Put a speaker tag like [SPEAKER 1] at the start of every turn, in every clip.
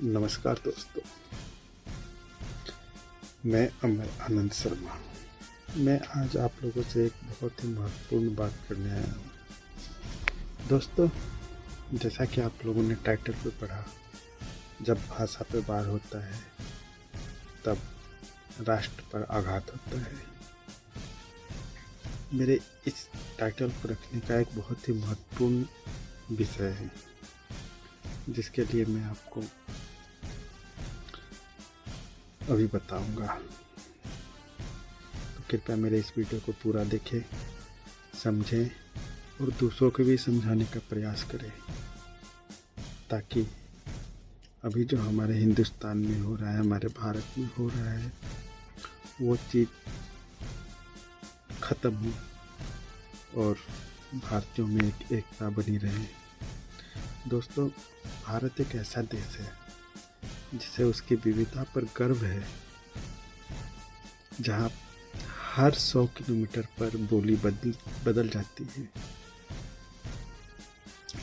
[SPEAKER 1] नमस्कार दोस्तों, मैं अमर आनंद शर्मा। मैं आज आप लोगों से एक बहुत ही महत्वपूर्ण बात करने आया हूँ। दोस्तों, जैसा कि आप लोगों ने टाइटल पे पढ़ा, जब भाषा पे वार होता है तब राष्ट्र पर आघात होता है। मेरे इस टाइटल को रखने का एक बहुत ही महत्वपूर्ण विषय है, जिसके लिए मैं आपको अभी बताऊंगा। तो कृपया मेरे इस वीडियो को पूरा देखें, समझें और दूसरों को भी समझाने का प्रयास करें, ताकि अभी जो हमारे हिंदुस्तान में हो रहा है, हमारे भारत में हो रहा है, वो चीज़ ख़त्म हो और भारतीयों में एक एकता बनी रहे। दोस्तों, भारत एक ऐसा देश है जिसे उसकी विविधता पर गर्व है, जहाँ हर 100 किलोमीटर पर बोली बदल जाती है।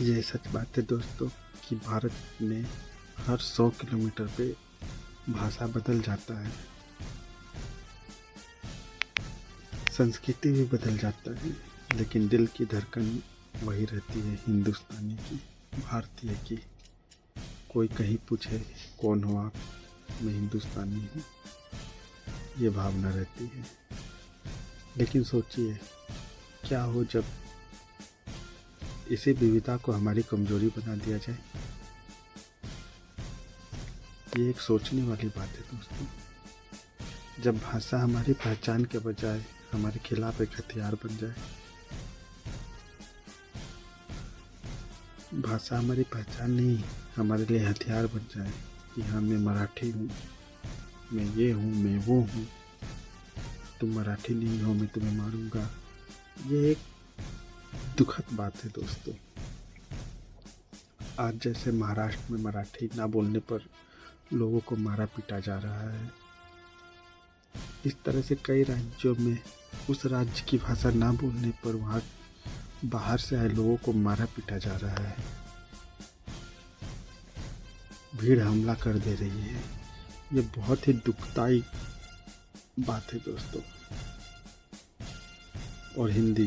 [SPEAKER 1] ये सच बात है दोस्तों कि भारत में हर 100 किलोमीटर पे भाषा बदल जाता है, संस्कृति भी बदल जाता है, लेकिन दिल की धड़कन वही रहती है, हिंदुस्तानी की, भारतीय की। कोई कहीं पूछे कौन हो आप, मैं हिंदुस्तानी हूँ, ये भावना रहती है। लेकिन सोचिए, क्या हो जब इसी विविधता को हमारी कमजोरी बना दिया जाए। ये एक सोचने वाली बात है दोस्तों। जब भाषा हमारी पहचान के बजाय हमारे खिलाफ एक हथियार बन जाए। भाषा हमारी पहचान नहीं, हमारे लिए हथियार बन जाए कि हाँ, मैं मराठी हूँ, मैं ये हूँ, मैं वो हूँ, तुम मराठी नहीं हो, मैं तुम्हें मारूंगा। ये एक दुखद बात है दोस्तों। आज जैसे महाराष्ट्र में मराठी ना बोलने पर लोगों को मारा पीटा जा रहा है, इस तरह से कई राज्यों में उस राज्य की भाषा ना बोलने पर वहाँ बाहर से आए लोगों को मारा पीटा जा रहा है। भीड़ हमला कर दे रही है। ये बहुत ही दुखदाई बात है दोस्तों। और हिंदी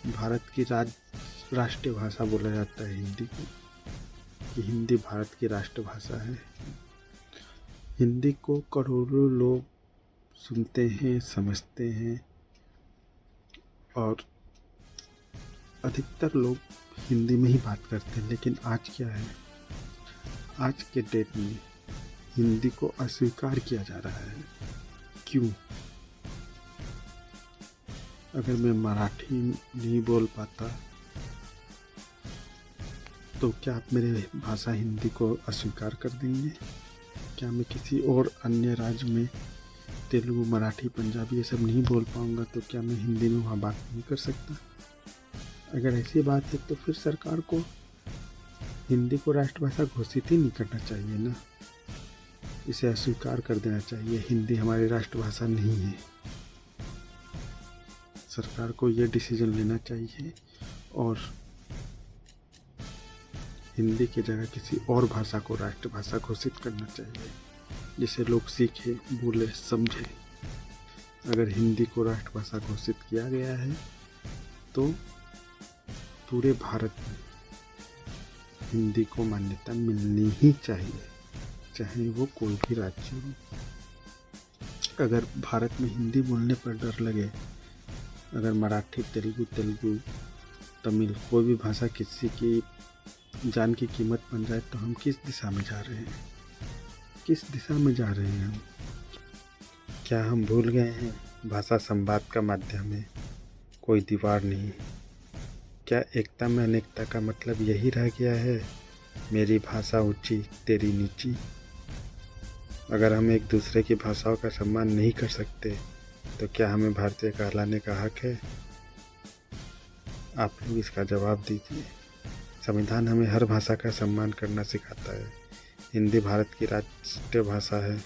[SPEAKER 1] भारत की राष्ट्रीय भाषा बोला जाता है हिंदी को, कि हिंदी भारत की राष्ट्रभाषा है। हिंदी को करोड़ों लोग सुनते हैं, समझते हैं, और अधिकतर लोग हिंदी में ही बात करते हैं। लेकिन आज क्या है, आज के डेट में हिंदी को अस्वीकार किया जा रहा है। क्यों? अगर मैं मराठी नहीं बोल पाता तो क्या आप मेरे भाषा हिंदी को अस्वीकार कर देंगे? क्या मैं किसी और अन्य राज्य में तेलुगु, मराठी, पंजाबी ये सब नहीं बोल पाऊंगा तो क्या मैं हिंदी में वहाँ बात नहीं कर सकता? अगर ऐसी बात है तो फिर सरकार को हिंदी को राष्ट्रभाषा घोषित ही नहीं करना चाहिए ना, इसे अस्वीकार कर देना चाहिए। हिंदी हमारी राष्ट्रभाषा नहीं है। सरकार को ये डिसीजन लेना चाहिए और हिंदी की जगह किसी और भाषा को राष्ट्रभाषा घोषित करना चाहिए, जिसे लोग सीखें, बोले, समझें। अगर हिंदी को राष्ट्रभाषा घोषित किया गया है तो पूरे भारत में हिंदी को मान्यता मिलनी ही चाहिए, चाहे वो कोई भी राज्य हो। अगर भारत में हिंदी बोलने पर डर लगे, अगर मराठी, तेलुगु, तमिल कोई भी भाषा किसी की जान की कीमत बन जाए, तो हम किस दिशा में जा रहे हैं? किस दिशा में जा रहे हैं हम? क्या हम भूल गए हैं भाषा संवाद का माध्यम है, कोई दीवार नहीं? क्या एकता में अनेकता का मतलब यही रह गया है, मेरी भाषा ऊंची, तेरी नीची? अगर हम एक दूसरे की भाषाओं का सम्मान नहीं कर सकते तो क्या हमें भारतीय कहलाने का हक है? आप लोग इसका जवाब दीजिए। संविधान हमें हर भाषा का सम्मान करना सिखाता है। हिंदी भारत की राष्ट्रीय भाषा है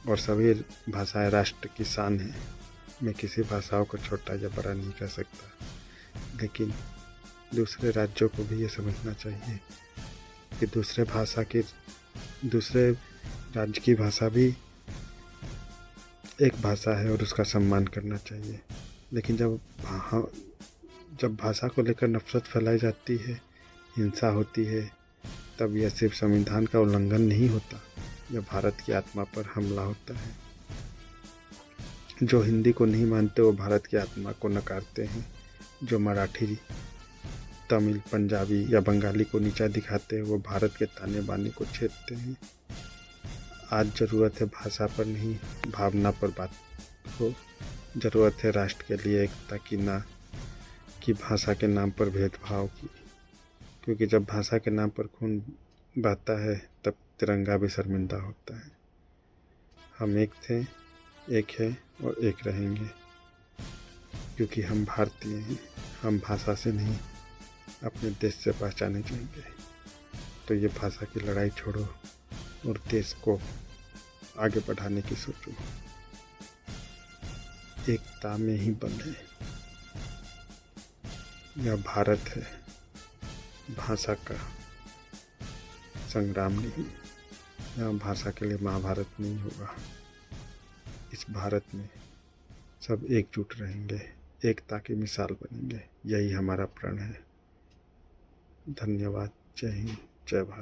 [SPEAKER 1] और सभी भाषाएं राष्ट्र की शान है। मैं किसी भाषाओं को छोटा या बड़ा नहीं कर सकता, लेकिन दूसरे राज्यों को भी ये समझना चाहिए कि दूसरे राज्य की भाषा भी एक भाषा है और उसका सम्मान करना चाहिए। लेकिन जब भाषा को लेकर नफरत फैलाई जाती है, हिंसा होती है, तब यह सिर्फ संविधान का उल्लंघन नहीं होता, यह भारत की आत्मा पर हमला होता है। जो हिंदी को नहीं मानते वो भारत की आत्मा को नकारते हैं। जो मराठी, तमिल, पंजाबी या बंगाली को नीचा दिखाते हैं वो भारत के ताने बाने को छेदते हैं। आज ज़रूरत है भाषा पर नहीं, भावना पर बात हो। ज़रूरत है राष्ट्र के लिए एकता की, ना कि भाषा के नाम पर भेदभाव की। क्योंकि जब भाषा के नाम पर खून बहता है तब तिरंगा भी शर्मिंदा होता है। हम एक थे, एक है और एक रहेंगे, क्योंकि हम भारतीय हैं। हम भाषा से नहीं, अपने देश से पहचाने जाएंगे। तो ये भाषा की लड़ाई छोड़ो और देश को आगे बढ़ाने की सोचो। एकता में ही बल है। यह भारत है, भाषा का संग्राम नहीं। यह भाषा के लिए महाभारत नहीं होगा। इस भारत में सब एकजुट रहेंगे, एकता की मिसाल बनेंगे। यही हमारा प्रण है। धन्यवाद। जय हिंद, जय भारत।